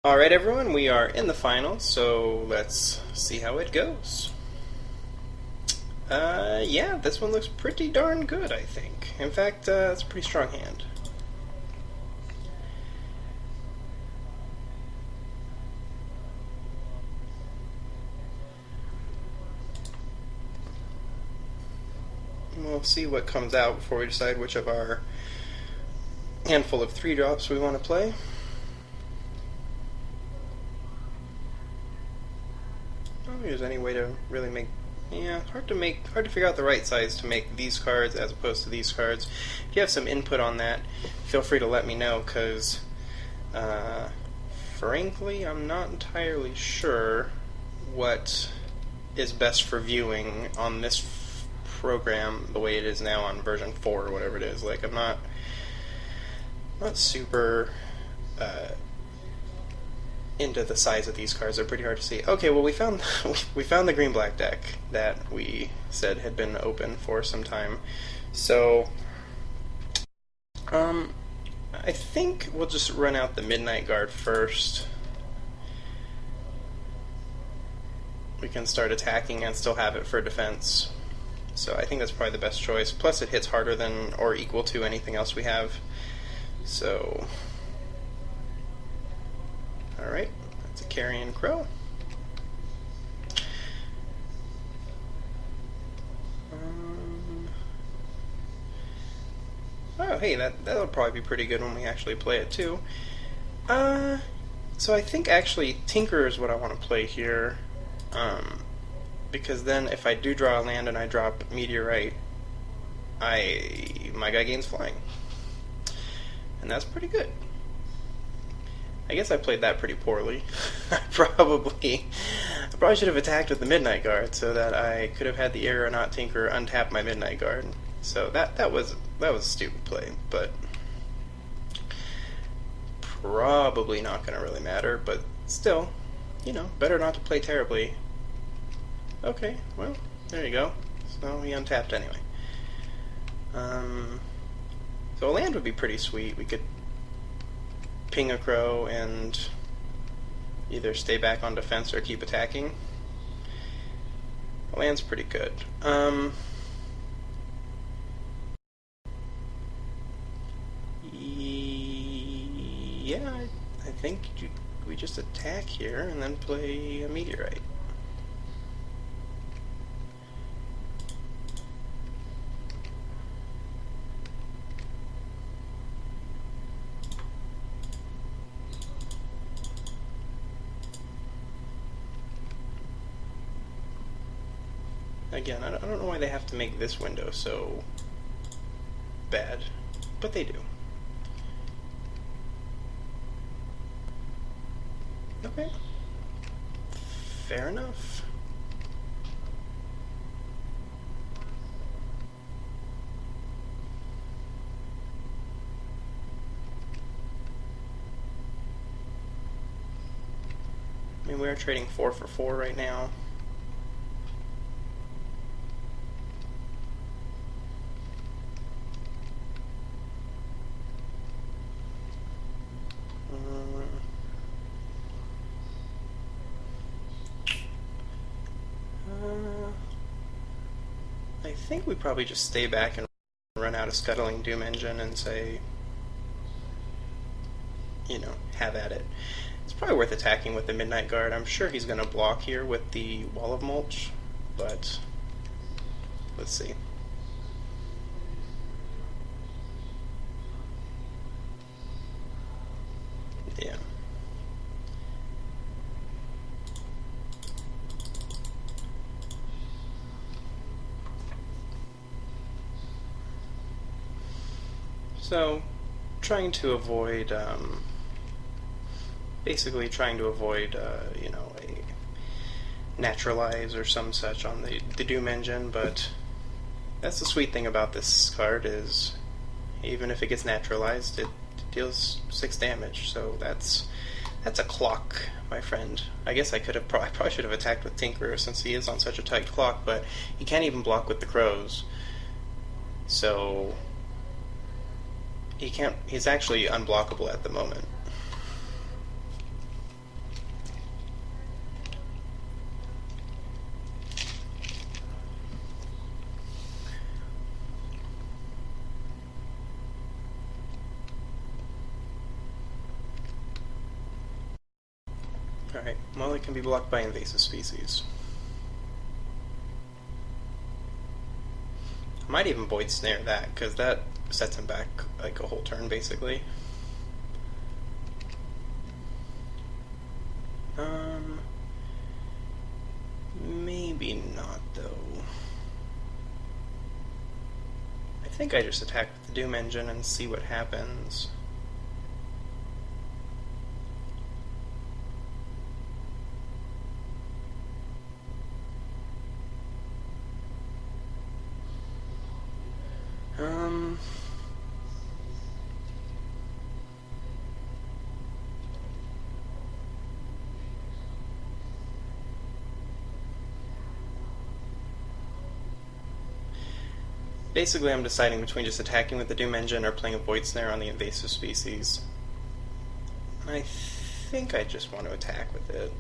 Alright everyone, we are in the finals, so let's see how it goes. Yeah, this one looks pretty darn good, I think. In fact, it's a pretty strong hand. We'll see what comes out before we decide which of our handful of 3-drops we want to play. I don't think there's any way to really make... Yeah, hard to figure out the right size to make these cards as opposed to these cards. If you have some input on that, feel free to let me know, because frankly, I'm not entirely sure what is best for viewing on this program the way it is now on version 4 or whatever it is. Like, I'm not super into the size of these cards. They're pretty hard to see. Okay, well, we found the green-black deck that we said had been open for some time. So I think we'll just run out the Midnight Guard first. We can start attacking and still have it for defense. So I think that's probably the best choice. Plus it hits harder than or equal to anything else we have. So, alright, that's a Carrion Crow. Oh, hey, that'll probably be pretty good when we actually play it too. So I think actually Tinker is what I want to play here. Because then if I do draw a land and I drop Meteorite, my guy gains flying. And that's pretty good. I guess I played that pretty poorly. I probably should have attacked with the Midnight Guard so that I could have had the Aeronaut Tinker untap my Midnight Guard. So that was a stupid play, but probably not going to really matter. But still, you know, better not to play terribly. Okay, well, there you go. So he untapped anyway. So a land would be pretty sweet. We could ping a crow and either stay back on defense or keep attacking. A land's pretty good. Yeah, I think we just attack here and then play a Meteorite. Again, I don't know why they have to make this window so bad, but they do. Okay. Fair enough. I mean, we're trading 4 for 4 right now. I think we probably just stay back and run out a Scuttling Doom Engine and say, you know, have at it. It's probably worth attacking with the Midnight Guard. I'm sure he's going to block here with the Wall of Mulch, but let's see. Yeah. So, trying to avoid, basically trying to avoid, you know, a naturalize or some such on the Doom Engine, but that's the sweet thing about this card is even if it gets naturalized, it deals 6 damage, so that's a clock, my friend. I guess I probably should have attacked with Tinkerer since he is on such a tight clock, but he can't even block with the crows. So he can't. He's actually unblockable at the moment. Alright, well, it can be blocked by invasive species. I might even void snare that, because that sets him back like a whole turn, basically. Maybe not, though. I think I just attack with the Doom Engine and see what happens. Basically, I'm deciding between just attacking with the Doom Engine or playing a Void Snare on the invasive species. I think I just want to attack with it.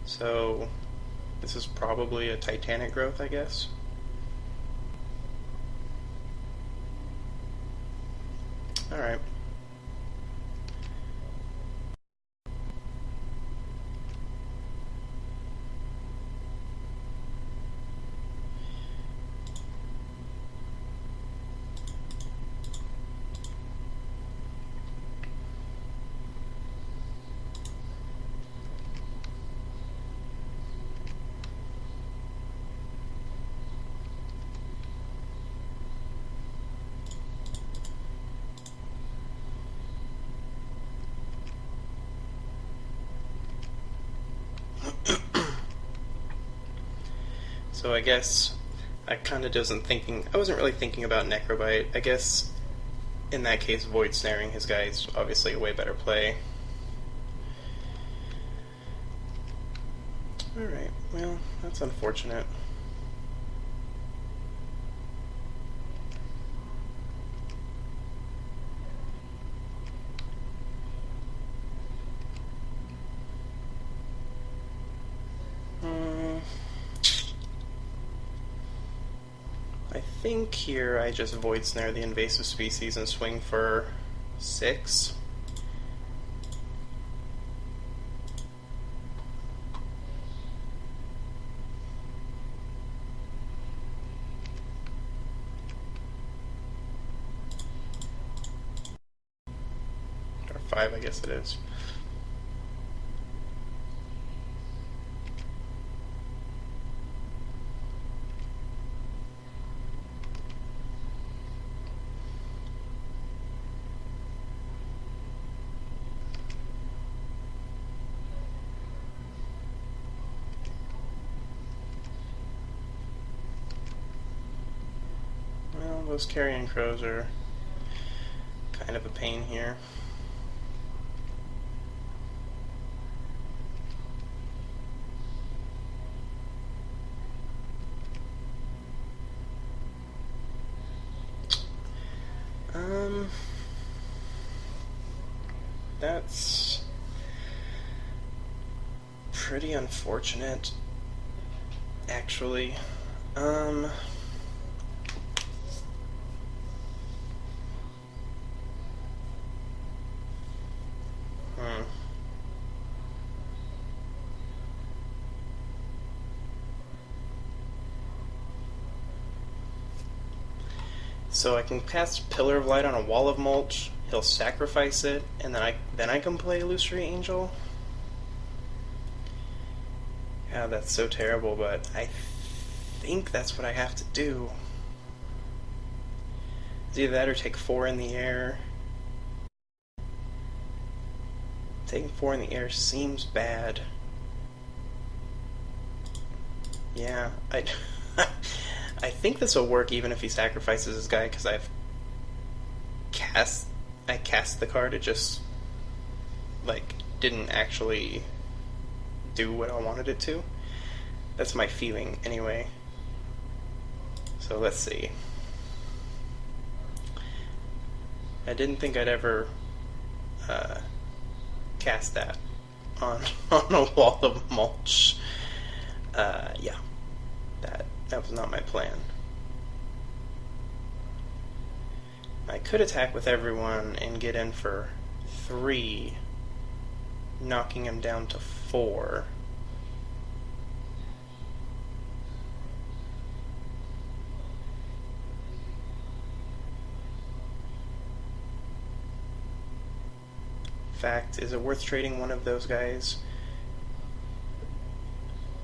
So, this is probably a Titanic growth, I guess. Alright. So I guess I wasn't really thinking about Necrobite. I guess in that case, Void Snaring his guy is obviously a way better play. Alright, well, that's unfortunate. I think here I just Void Snare the invasive species and swing for 6. Or 5, I guess it is. Those carrion crows are kind of a pain here. That's pretty unfortunate, actually. So I can cast Pillar of Light on a Wall of Mulch, he'll sacrifice it, and then I can play Illusory Angel? Yeah, that's so terrible, but I think that's what I have to do. It's either that or take 4 in the air. Taking 4 in the air seems bad. Yeah, I think this will work even if he sacrifices his guy, because I cast the card, it just like didn't actually do what I wanted it to. That's my feeling anyway. So let's see. I didn't think I'd ever cast that on on a wall of mulch. Yeah, that was not my plan. I could attack with everyone and get in for 3, knocking him down to 4. In fact, is it worth trading one of those guys?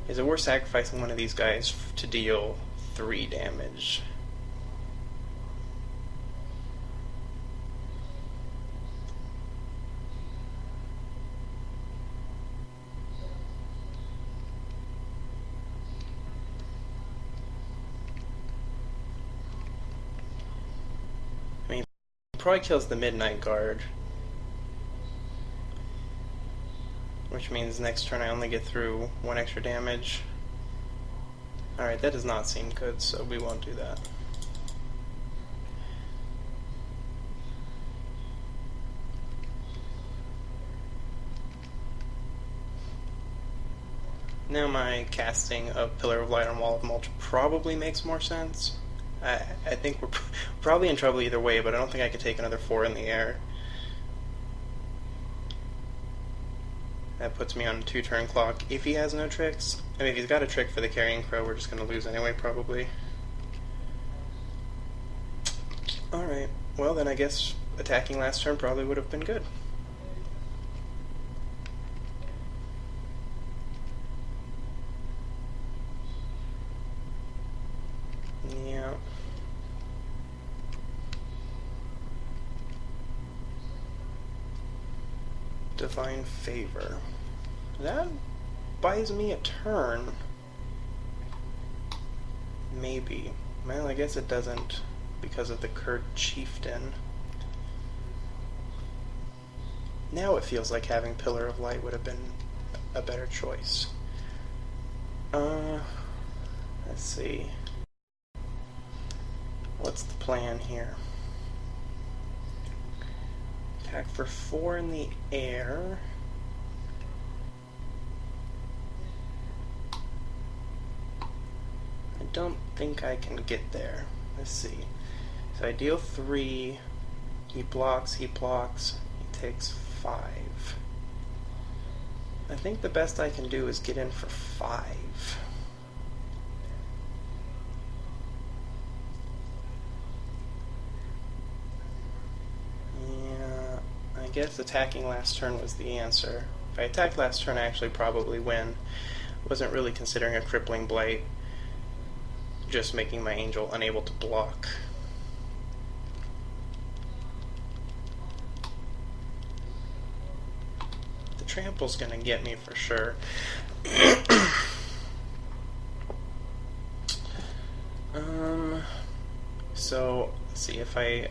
Is it worth sacrificing one of these guys to deal 3 damage? I mean, he probably kills the Midnight Guard, which means next turn I only get through 1 extra damage. Alright, that does not seem good, so we won't do that. Now my casting of Pillar of Light on Wall of Mulch probably makes more sense. I think we're probably in trouble either way, but I don't think I could take another 4 in the air. That puts me on a 2-turn clock if he has no tricks. I mean, if he's got a trick for the Carrying Crow, we're just going to lose anyway, probably. Alright, well then I guess attacking last turn probably would have been good. Yeah. Divine Favor. That buys me a turn. Maybe. Well, I guess it doesn't because of the Curd Chieftain. Now it feels like having Pillar of Light would have been a better choice. Let's see. What's the plan here? Attack for 4 in the air. I don't think I can get there. Let's see. So I deal 3. He blocks, he takes 5. I think the best I can do is get in for 5. I guess attacking last turn was the answer. If I attacked last turn, I actually probably win. Wasn't really considering a crippling blight, just making my angel unable to block. The trample's gonna get me for sure. So let's see, if I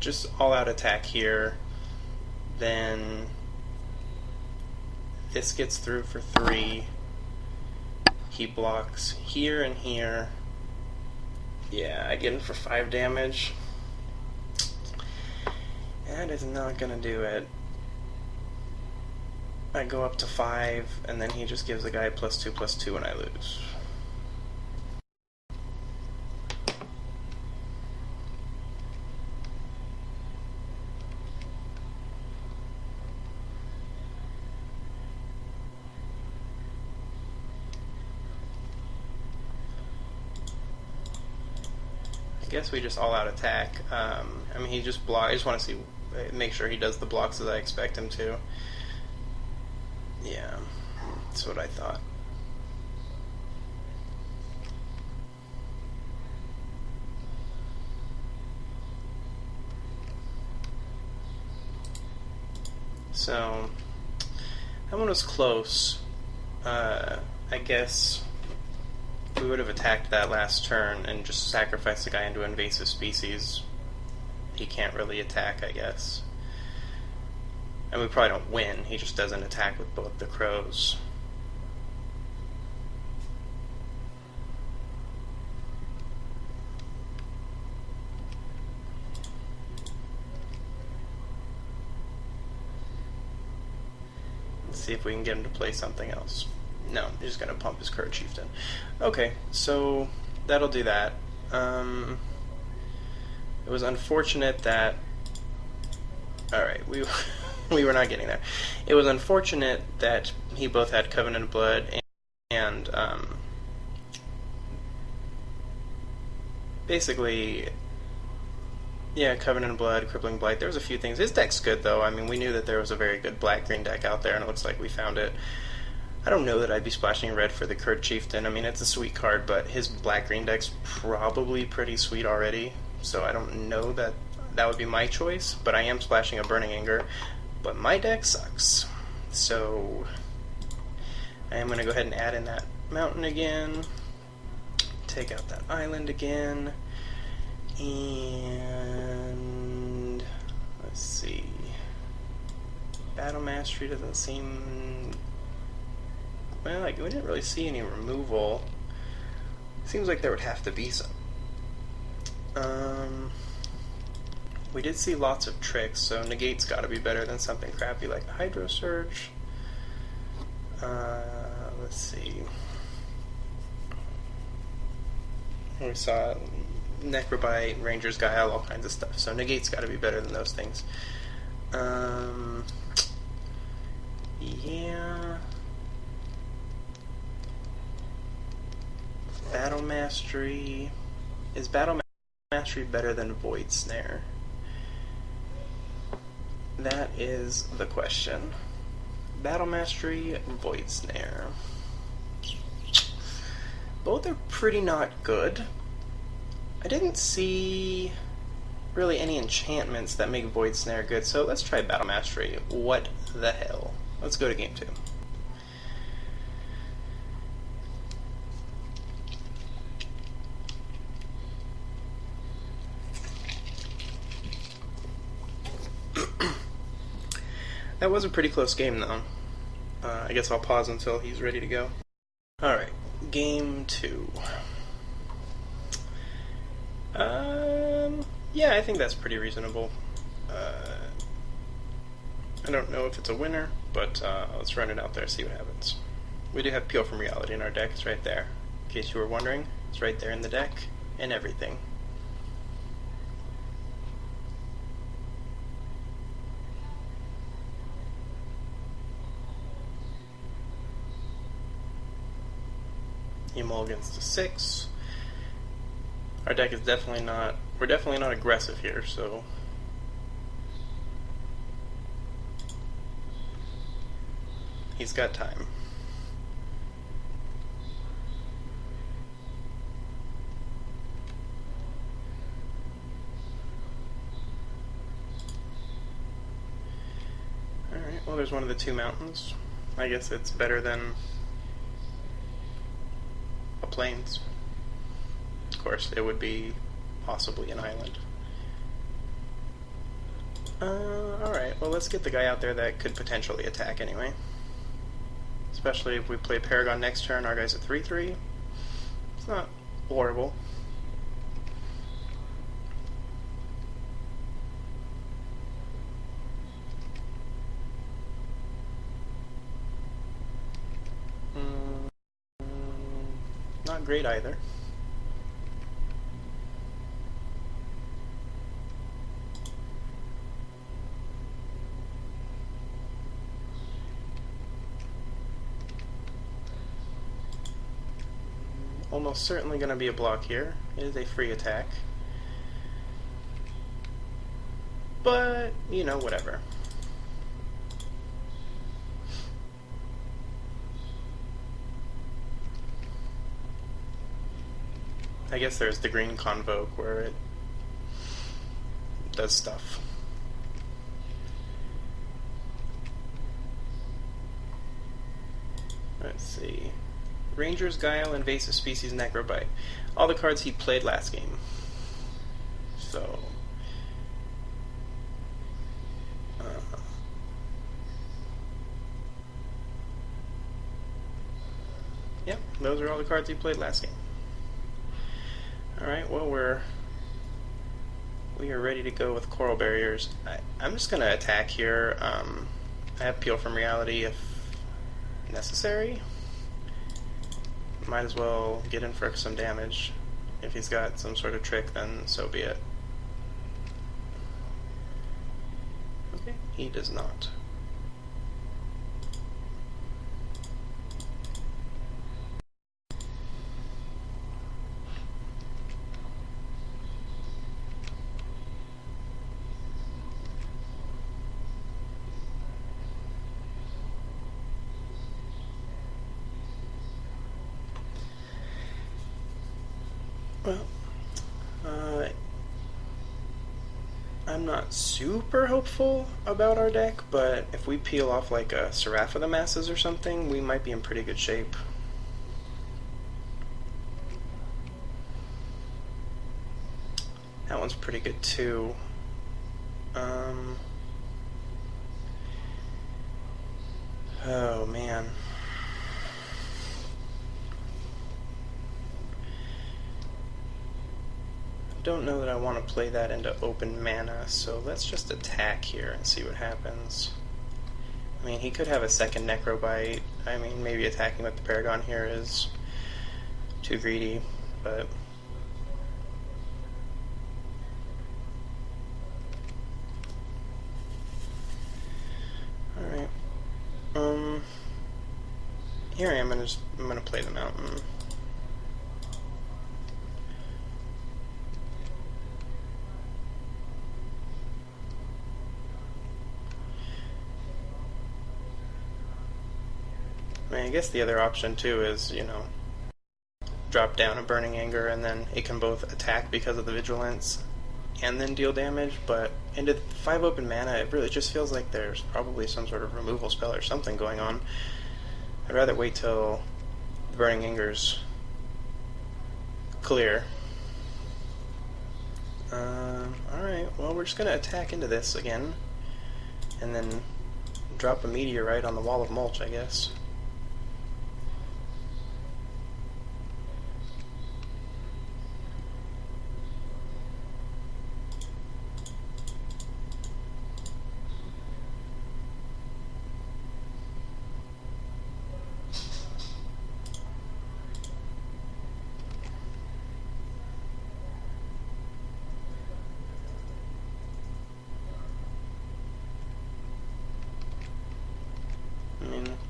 just all-out attack here, then this gets through for 3. He blocks here and here. Yeah, I get in for 5 damage. That is not gonna do it. I go up to 5, and then he just gives the guy +2/+2 and I lose. I guess we just all-out attack. I mean, he just block. I just want to make sure he does the blocks as I expect him to. Yeah, that's what I thought. So that one was close. I guess we would have attacked that last turn and just sacrificed the guy into invasive species. He can't really attack, I guess. And we probably don't win, he just doesn't attack with both the crows. see if we can get him to play something else. No, he's just going to pump his Card Chieftain. Okay, so that'll do that. It was unfortunate that... Alright, we were not getting there. It was unfortunate that he both had Covenant Blood and basically, yeah, Covenant Blood, Crippling Blight. There was a few things. His deck's good, though. I mean, we knew that there was a very good black-green deck out there, and it looks like we found it. I don't know that I'd be splashing red for the Curt Chieftain. I mean, it's a sweet card, but his black-green deck's probably pretty sweet already, so I don't know that that would be my choice, but I am splashing a Burning Anger. But my deck sucks, so I am going to go ahead and add in that mountain again, take out that island again, and let's see, Battle Mastery doesn't seem, well, like, we didn't really see any removal. Seems like there would have to be some. We did see lots of tricks, so Negate's got to be better than something crappy like the Hydro Surge. Let's see. We saw Necrobite, Ranger's Guile, all kinds of stuff. So Negate's got to be better than those things. Yeah. Battle Mastery. Is Battle Mastery better than Void Snare? That is the question. Battle Mastery, Void Snare. Both are pretty not good. I didn't see really any enchantments that make Void Snare good, so let's try Battle Mastery. What the hell? Let's go to game 2. That was a pretty close game, though. I guess I'll pause until he's ready to go. Alright, game 2. Yeah, I think that's pretty reasonable. I don't know if it's a winner, but let's run it out there, see what happens. We do have Peel from Reality in our deck. It's right there. In case you were wondering, it's right there in the deck, and everything. He mulligans to 6. Our deck is definitely not, we're definitely not aggressive here, so he's got time. Alright, well, there's one of the 2 mountains. I guess it's better than a plains. Of course, it would be possibly an island. Alright, well, let's get the guy out there that could potentially attack anyway. Especially if we play Paragon next turn, our guy's at 3-3. It's not horrible. Not great either. Almost certainly going to be a block here. It is a free attack. But, you know, whatever. I guess there's the green Convoke where it does stuff. Let's see. Ranger's Guile, Invasive Species, Necrobite. All the cards he played last game. So... yep, those are all the cards he played last game. Alright, well, we are ready to go with Coral Barriers. I'm just going to attack here. I have Peel from Reality. If necessary. Might as well get in for some damage. If he's got some sort of trick, then so be it. Okay, he does not. Well, I'm not super hopeful about our deck, but if we peel off like a Seraph of the Masses or something, we might be in pretty good shape. That one's pretty good too. Oh man. Don't know that I want to play that into open mana, so let's just attack here and see what happens. I mean, he could have a second Necrobite. I mean, maybe attacking with the Paragon here is too greedy, but... Alright. Here I am, I'm gonna play the Mountain. I mean, I guess the other option too is, you know, drop down a Burning Anger and then it can both attack because of the Vigilance and then deal damage, but into 5 open mana, it really just feels like there's probably some sort of removal spell or something going on. I'd rather wait till the Burning Anger's clear. Alright, well, we're just going to attack into this again, and then drop a Meteorite on the Wall of Mulch, I guess.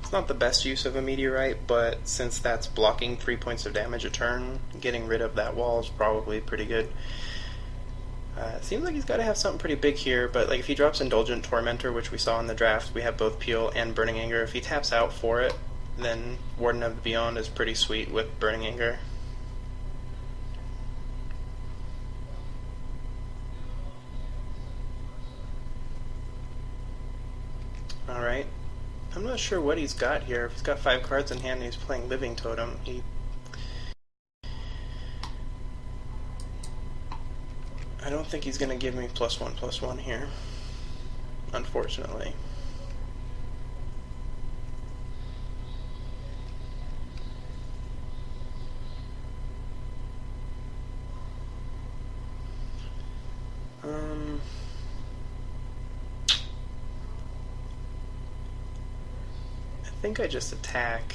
It's not the best use of a Meteorite, but since that's blocking 3 points of damage a turn, getting rid of that wall is probably pretty good. It seems like he's got to have something pretty big here, but like if he drops Indulgent Tormentor, which we saw in the draft, we have both Peel and Burning Anger. If he taps out for it, then Warden of the Beyond is pretty sweet with Burning Anger. Alright. I'm not sure what he's got here. If he's got 5 cards in hand and he's playing Living Totem, I don't think he's going to give me +1/+1 here, unfortunately. I think I just attack.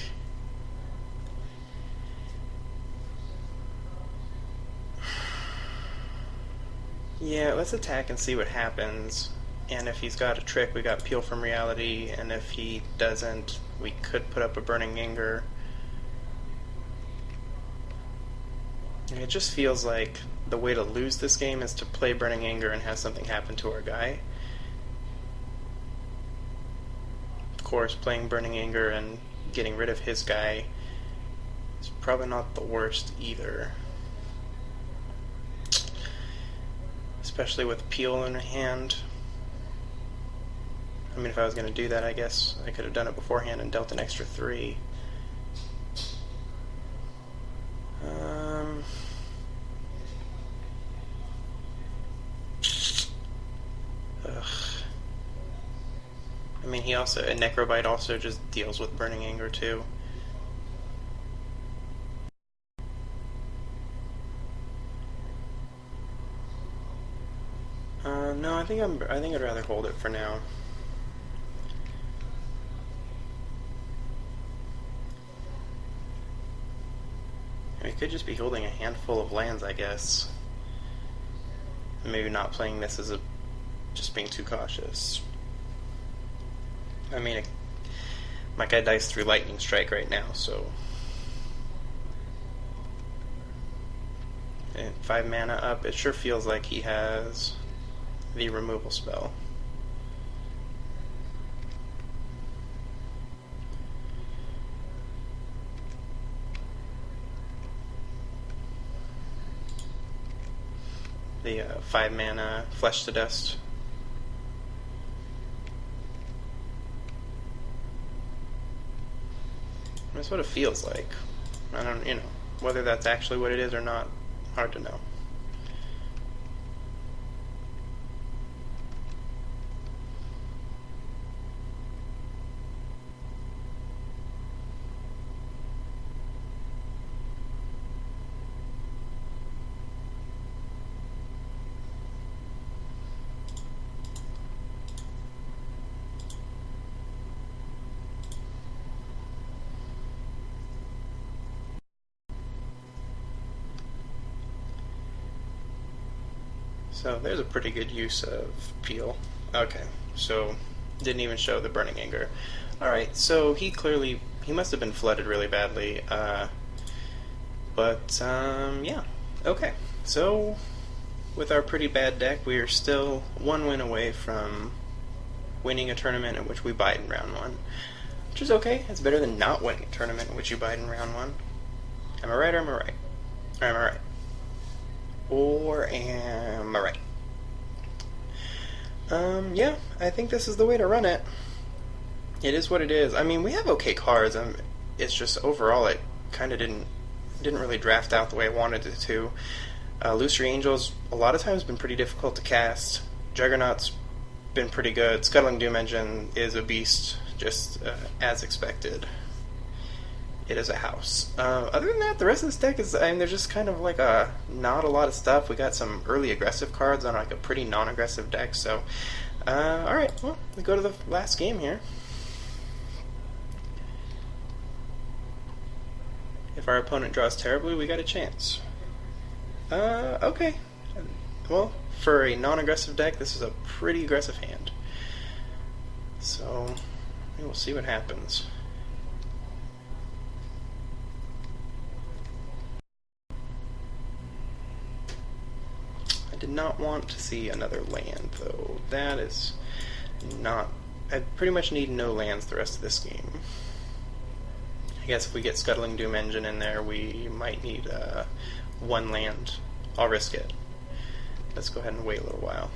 Yeah, let's attack and see what happens. And if he's got a trick, we got Peel from Reality, and if he doesn't, we could put up a Burning Anger. It just feels like the way to lose this game is to play Burning Anger and have something happen to our guy. Of course, playing Burning Anger and getting rid of his guy is probably not the worst either. Especially with Peel in hand. I mean, if I was going to do that, I guess I could have done it beforehand and dealt an extra 3. I mean, he also, a Necrobite also just deals with Burning Anger too. No, I think I'd rather hold it for now. We could just be holding a handful of lands, I guess. Maybe not playing this as just being too cautious. I mean, my guy dies through Lightning Strike right now, so... And 5 mana up, it sure feels like he has the removal spell. The 5 mana Flesh to Dust. That's what it feels like. I don't, whether that's actually what it is or not, hard to know. So there's a pretty good use of Peel. Okay, so didn't even show the Burning Anger. Alright, so he must have been flooded really badly. Yeah. Okay, so with our pretty bad deck, we are still 1 win away from winning a tournament in which we bide in round 1. Which is okay, it's better than not winning a tournament in which you bide in round 1. Am I right or am I right? Or am I right? Or am I right? Yeah, I think this is the way to run it. It is what it is. I mean, we have okay cards. It's just overall it kind of didn't really draft out the way I wanted it to. Illusory Angels a lot of times been pretty difficult to cast. Juggernaut's been pretty good. Scuttling Doom Engine is a beast, just as expected. It is a house. Other than that, the rest of this deck is, there's just kind of like not a lot of stuff. We got some early aggressive cards on like a pretty non-aggressive deck, so alright, well, we go to the last game here. If our opponent draws terribly, we got a chance. Okay. Well, for a non-aggressive deck, this is a pretty aggressive hand. So, we'll see what happens. I did not want to see another land, though. That is not... I pretty much need no lands the rest of this game. I guess if we get Scuttling Doom Engine in there, we might need 1 land. I'll risk it. Let's go ahead and wait a little while.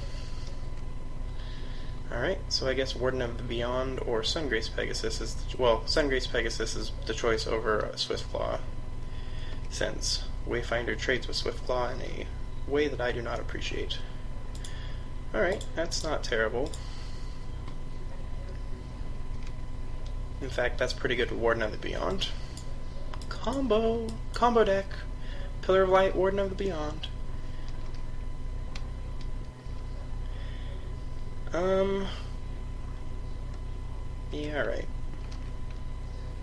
Alright, so I guess Warden of the Beyond or Sungrace Pegasus is... well, Sungrace Pegasus is the choice over Swiftclaw, since Wayfinder trades with Swiftclaw in a way that I do not appreciate. Alright, that's not terrible. In fact, that's pretty good with Warden of the Beyond. Combo deck. Pillar of Light, Warden of the Beyond. Yeah, alright.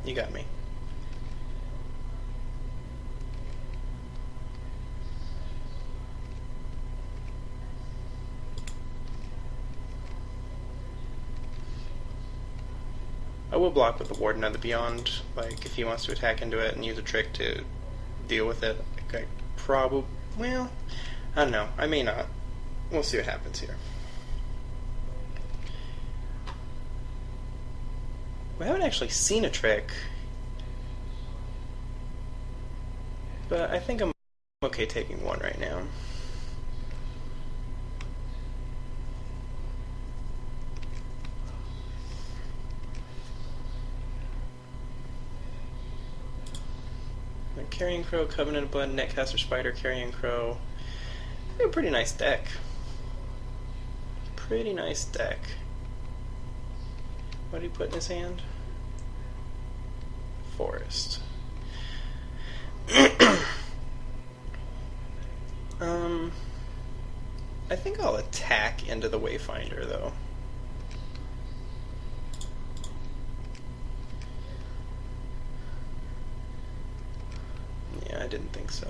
You got me. I will block with the Warden of the Beyond, like, if he wants to attack into it and use a trick to deal with it. Okay, probably... well, I don't know. I may not. We'll see what happens here. We haven't actually seen a trick, but I think I'm okay taking 1 right now. Carrion Crow, Covenant of Blood, Netcaster Spider, Carrion Crow. A pretty nice deck. Pretty nice deck. What did he put in his hand? Forest. I think I'll attack into the Wayfinder, though. Yeah, I didn't think so.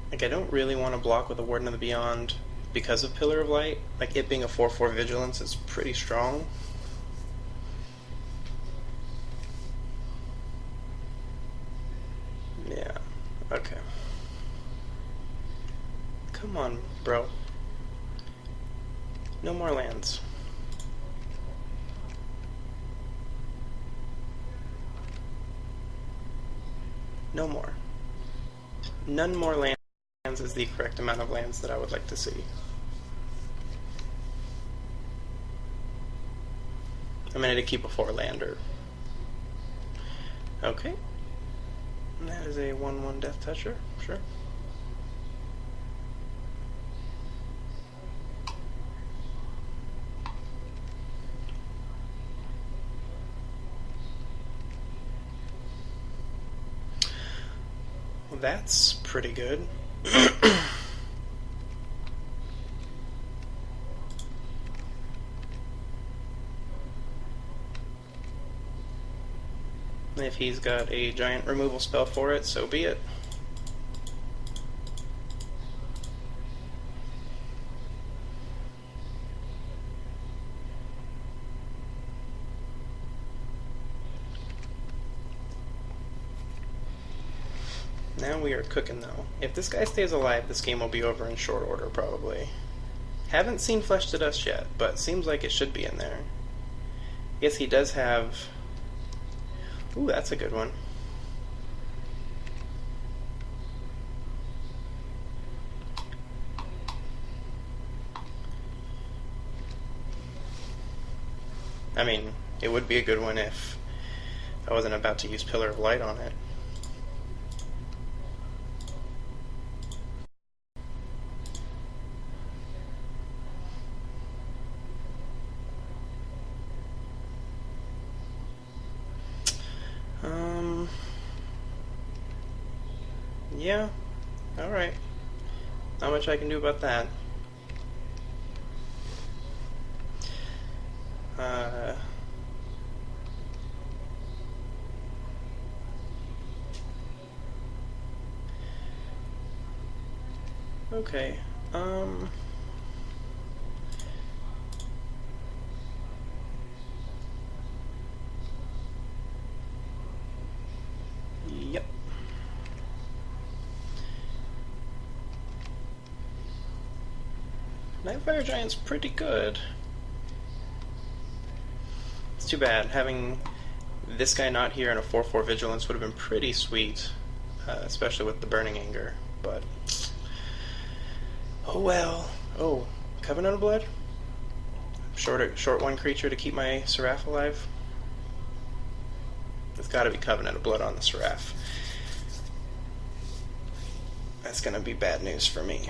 Like, I don't really want to block with a Warden of the Beyond because of Pillar of Light. Like, it being a 4/4 Vigilance is pretty strong. Yeah, okay. Come on, bro. No more lands. No more. None more lands is the correct amount of lands that I would like to see. I'm going to keep a 4-lander. Okay. And that is a 1/1 Death Toucher, sure. Well, that's pretty good. If he's got a giant removal spell for it, so be it. Now we are cooking, though. If this guy stays alive, this game will be over in short order, probably. Haven't seen Flesh to Dust yet, but seems like it should be in there. Yes, he does have... Ooh, that's a good one. I mean, it would be a good one if I wasn't about to use Pillar of Light on it. Yeah, alright. Not much I can do about that. Okay, Yep. Nightfire Giant's pretty good. It's too bad. Having this guy not here and a 4/4 Vigilance would have been pretty sweet, especially with the Burning Anger, but... Oh well. Oh, Covenant of Blood? Short one creature to keep my Seraph alive? It's gotta be Covenant of Blood on the Seraph. That's gonna be bad news for me.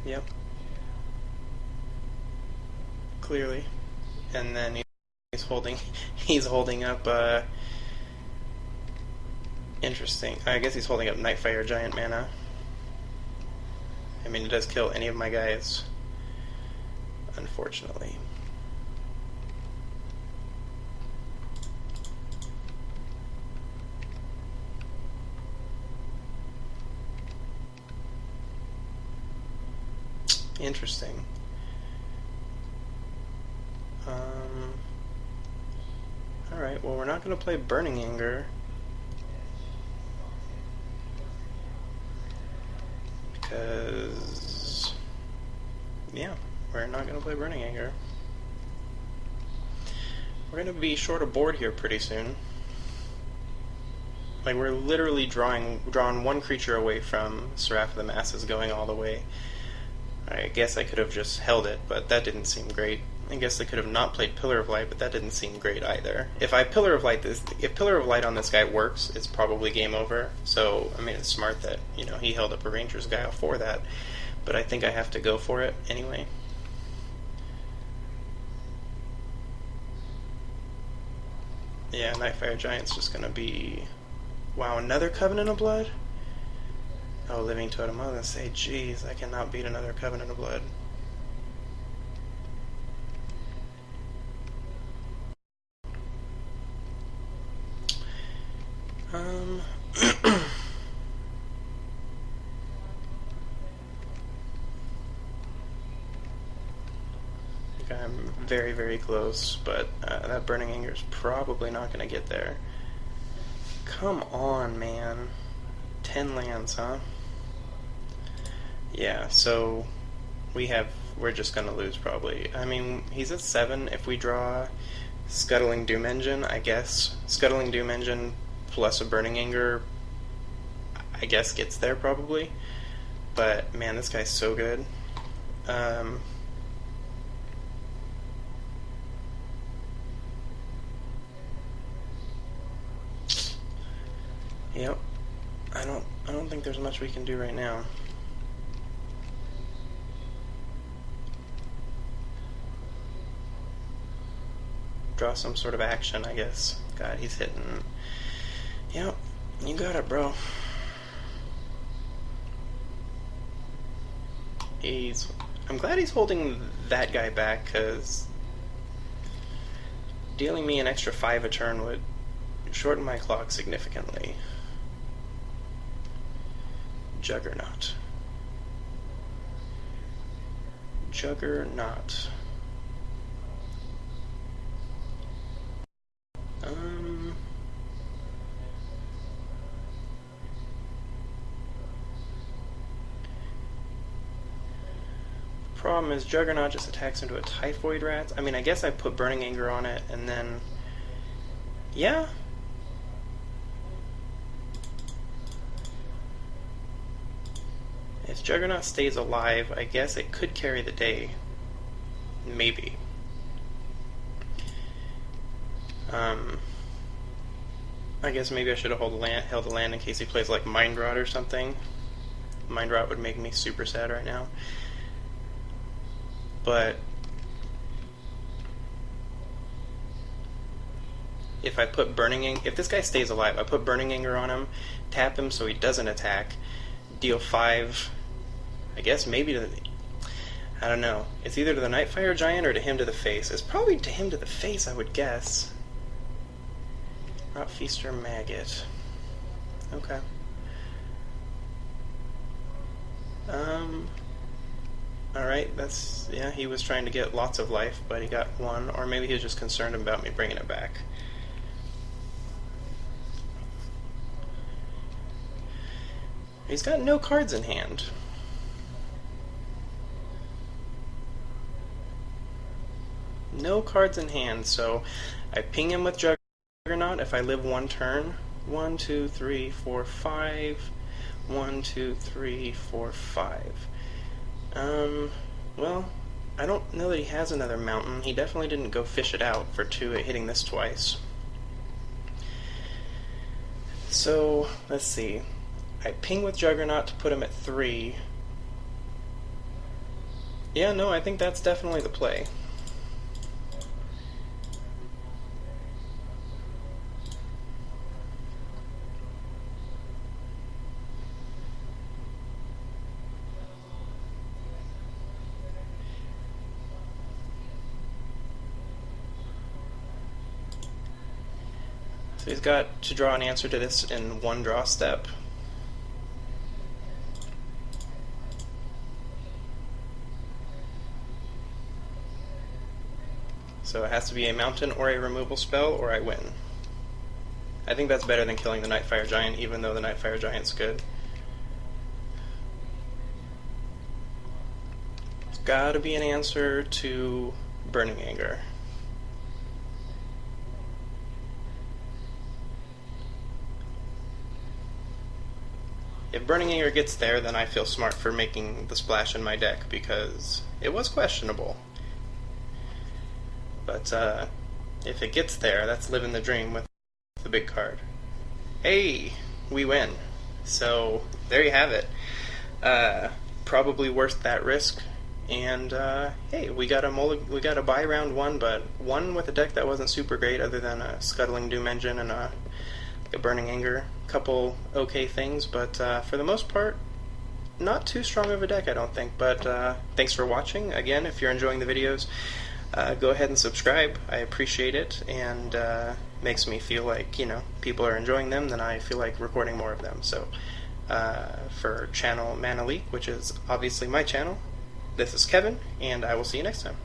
Yep. Clearly. And then he's holding up, interesting. I guess he's holding up Nightfire Giant mana. I mean, it does kill any of my guys, unfortunately. Interesting. Alright, well, we're not going to play Burning Anger. Because... yeah, we're not going to play Burning Anger. We're going to be short a board here pretty soon. Like, we're literally drawn one creature away from Seraph of the Masses going all the way. I guess I could have just held it, but that didn't seem great. I guess I could have not played Pillar of Light, but that didn't seem great either. If Pillar of Light on this guy works, it's probably game over. So, I mean, it's smart that, you know, he held up a Ranger's Guile for that. But I think I have to go for it anyway. Yeah, Nightfire Giant's just gonna be... Wow, another Covenant of Blood? Oh, Living Totem. I was gonna say, geez, I cannot beat another Covenant of Blood. I'm very, very close, but that Burning Anger is probably not going to get there. Come on, man. 10 lands, huh? Yeah, so we're just going to lose probably. I mean, he's at 7. If we draw Scuttling Doom Engine, I guess Scuttling Doom Engine plus a Burning Anger, I guess gets there probably. But man, this guy's so good. Yep. I don't think there's much we can do right now. Draw some sort of action, I guess. God, he's hitting. Yep. You got it, bro. I'm glad he's holding that guy back, because dealing me an extra 5 a turn would shorten my clock significantly. Juggernaut. Juggernaut. Problem is, Juggernaut just attacks into a Typhoid Rat. I mean, I guess I put Burning Anger on it, and then... Yeah? If Juggernaut stays alive, I guess it could carry the day. Maybe. I guess maybe I should have held the land in case he plays like Mind Rot or something. Mind Rot would make me super sad right now. But if I put if this guy stays alive, I put Burning Anger on him, tap him so he doesn't attack, deal 5, I guess maybe to the, I don't know. It's either to the Nightfire Giant or to him to the face. It's probably to him to the face, I would guess. Rot Feaster Maggot. Okay. Alright, that's... yeah, he was trying to get lots of life, but he got 1. Or maybe he was just concerned about me bringing it back. He's got no cards in hand. No cards in hand, so I ping him with Juggernaut if I live 1 turn. 1, 2, 3, 4, 5. 1, 2, 3, 4, 5. Well, I don't know that he has another mountain. He definitely didn't go fish it out for 2 hitting this twice. So, let's see. I ping with Juggernaut to put him at 3. Yeah, no, I think that's definitely the play. So he's got to draw an answer to this in 1 draw step. So it has to be a mountain or a removal spell, or I win. I think that's better than killing the Nightfire Giant, even though the Nightfire Giant's good. It's gotta be an answer to Burning Anger. If Burning Anger gets there, then I feel smart for making the splash in my deck, because it was questionable. But if it gets there, that's living the dream with the big card. Hey, we win. So there you have it. Probably worth that risk And hey, we got a buy round one, but one with a deck that wasn't super great, other than a Scuttling Doom Engine and a Burning Anger. Couple okay things, but for the most part, not too strong of a deck, I don't think. But thanks for watching. Again, if you're enjoying the videos, go ahead and subscribe. I appreciate it, and makes me feel like, people are enjoying them, then I feel like recording more of them. So for channel Mana Leak, which is obviously my channel, this is Kevin, and I will see you next time.